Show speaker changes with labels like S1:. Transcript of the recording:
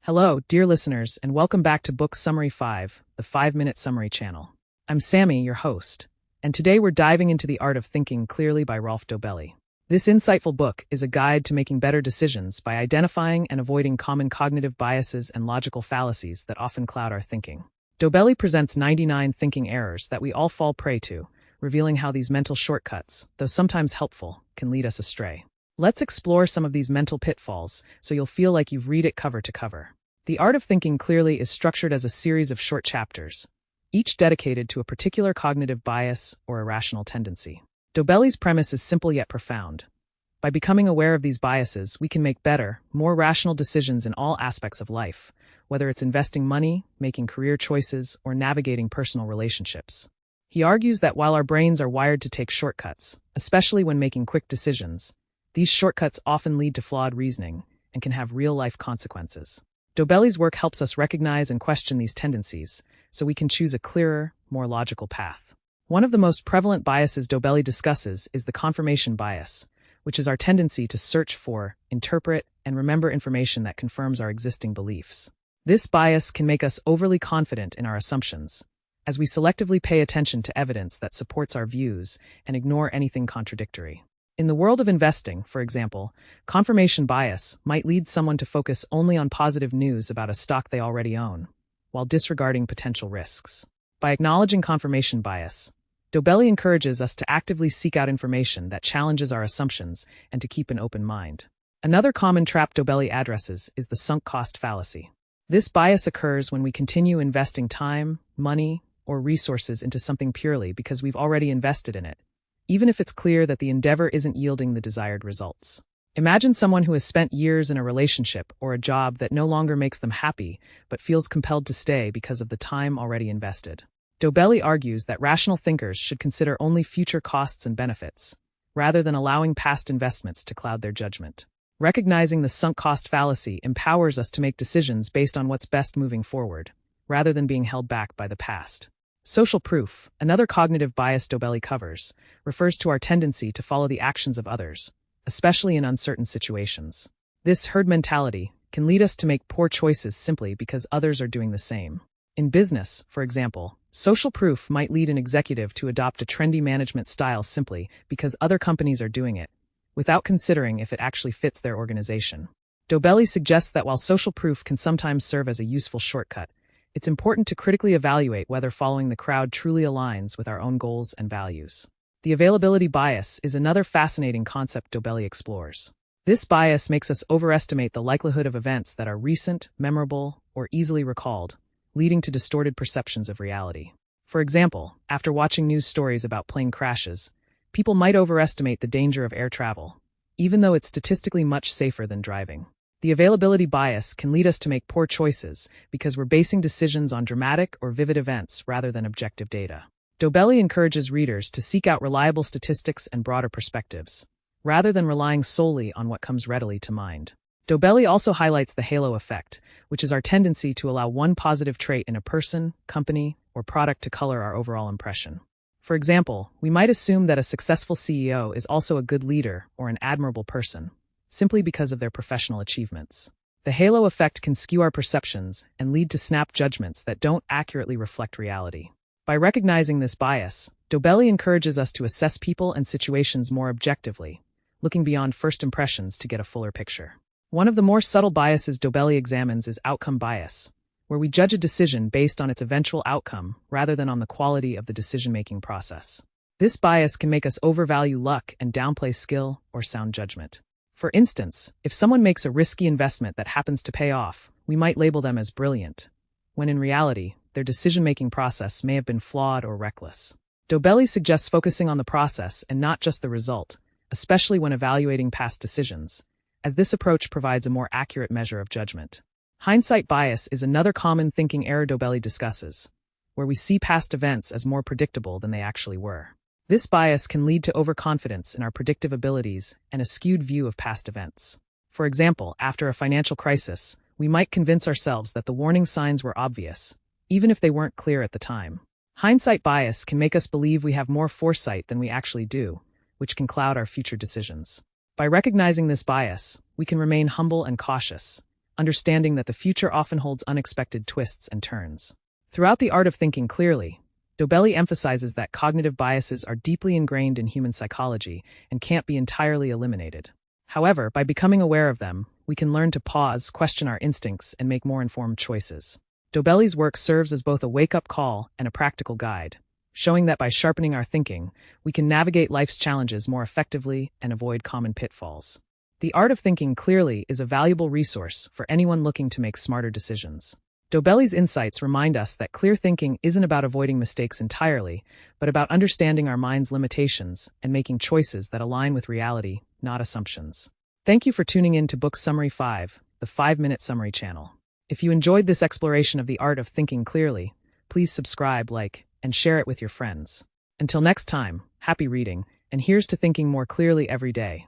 S1: Hello, dear listeners, and welcome back to BookSummary 5, the 5-minute summary channel. I'm Sammy, your host, and today we're diving into The Art of Thinking Clearly by Rolf Dobelli. This insightful book is a guide to making better decisions by identifying and avoiding common cognitive biases and logical fallacies that often cloud our thinking. Dobelli presents 99 thinking errors that we all fall prey to, revealing how these mental shortcuts, though sometimes helpful, can lead us astray. Let's explore some of these mental pitfalls so you'll feel like you've read it cover to cover. The Art of Thinking Clearly is structured as a series of short chapters, each dedicated to a particular cognitive bias or irrational tendency. Dobelli's premise is simple yet profound. By becoming aware of these biases, we can make better, more rational decisions in all aspects of life, whether it's investing money, making career choices, or navigating personal relationships. He argues that while our brains are wired to take shortcuts, especially when making quick decisions, these shortcuts often lead to flawed reasoning and can have real-life consequences. Dobelli's work helps us recognize and question these tendencies, so we can choose a clearer, more logical path. One of the most prevalent biases Dobelli discusses is the confirmation bias, which is our tendency to search for, interpret, and remember information that confirms our existing beliefs. This bias can make us overly confident in our assumptions, as we selectively pay attention to evidence that supports our views and ignore anything contradictory. In the world of investing, for example, confirmation bias might lead someone to focus only on positive news about a stock they already own, while disregarding potential risks. By acknowledging confirmation bias, Dobelli encourages us to actively seek out information that challenges our assumptions and to keep an open mind. Another common trap Dobelli addresses is the sunk cost fallacy. This bias occurs when we continue investing time, money, or resources into something purely because we've already invested in it, even if it's clear that the endeavor isn't yielding the desired results. Imagine someone who has spent years in a relationship or a job that no longer makes them happy, but feels compelled to stay because of the time already invested. Dobelli argues that rational thinkers should consider only future costs and benefits, rather than allowing past investments to cloud their judgment. Recognizing the sunk cost fallacy empowers us to make decisions based on what's best moving forward, rather than being held back by the past. Social proof, another cognitive bias Dobelli covers, refers to our tendency to follow the actions of others, especially in uncertain situations. This herd mentality can lead us to make poor choices simply because others are doing the same. In business, for example, social proof might lead an executive to adopt a trendy management style simply because other companies are doing it, without considering if it actually fits their organization. Dobelli suggests that while social proof can sometimes serve as a useful shortcut, it's important to critically evaluate whether following the crowd truly aligns with our own goals and values. The availability bias is another fascinating concept Dobelli explores. This bias makes us overestimate the likelihood of events that are recent, memorable, or easily recalled, leading to distorted perceptions of reality. For example, after watching news stories about plane crashes, people might overestimate the danger of air travel, even though it's statistically much safer than driving. The availability bias can lead us to make poor choices because we're basing decisions on dramatic or vivid events rather than objective data. Dobelli encourages readers to seek out reliable statistics and broader perspectives, rather than relying solely on what comes readily to mind. Dobelli also highlights the halo effect, which is our tendency to allow one positive trait in a person, company, or product to color our overall impression. For example, we might assume that a successful CEO is also a good leader or an admirable person, simply because of their professional achievements. The halo effect can skew our perceptions and lead to snap judgments that don't accurately reflect reality. By recognizing this bias, Dobelli encourages us to assess people and situations more objectively, looking beyond first impressions to get a fuller picture. One of the more subtle biases Dobelli examines is outcome bias, where we judge a decision based on its eventual outcome rather than on the quality of the decision-making process. This bias can make us overvalue luck and downplay skill or sound judgment. For instance, if someone makes a risky investment that happens to pay off, we might label them as brilliant, when in reality, their decision-making process may have been flawed or reckless. Dobelli suggests focusing on the process and not just the result, especially when evaluating past decisions, as this approach provides a more accurate measure of judgment. Hindsight bias is another common thinking error Dobelli discusses, where we see past events as more predictable than they actually were. This bias can lead to overconfidence in our predictive abilities and a skewed view of past events. For example, after a financial crisis, we might convince ourselves that the warning signs were obvious, even if they weren't clear at the time. Hindsight bias can make us believe we have more foresight than we actually do, which can cloud our future decisions. By recognizing this bias, we can remain humble and cautious, understanding that the future often holds unexpected twists and turns. Throughout The Art of Thinking Clearly, Dobelli emphasizes that cognitive biases are deeply ingrained in human psychology and can't be entirely eliminated. However, by becoming aware of them, we can learn to pause, question our instincts, and make more informed choices. Dobelli's work serves as both a wake-up call and a practical guide, showing that by sharpening our thinking, we can navigate life's challenges more effectively and avoid common pitfalls. The Art of Thinking Clearly is a valuable resource for anyone looking to make smarter decisions. Dobelli's insights remind us that clear thinking isn't about avoiding mistakes entirely, but about understanding our mind's limitations and making choices that align with reality, not assumptions. Thank you for tuning in to Book Summary 5, the 5-minute summary channel. If you enjoyed this exploration of the art of thinking clearly, please subscribe, like, and share it with your friends. Until next time, happy reading, and here's to thinking more clearly every day.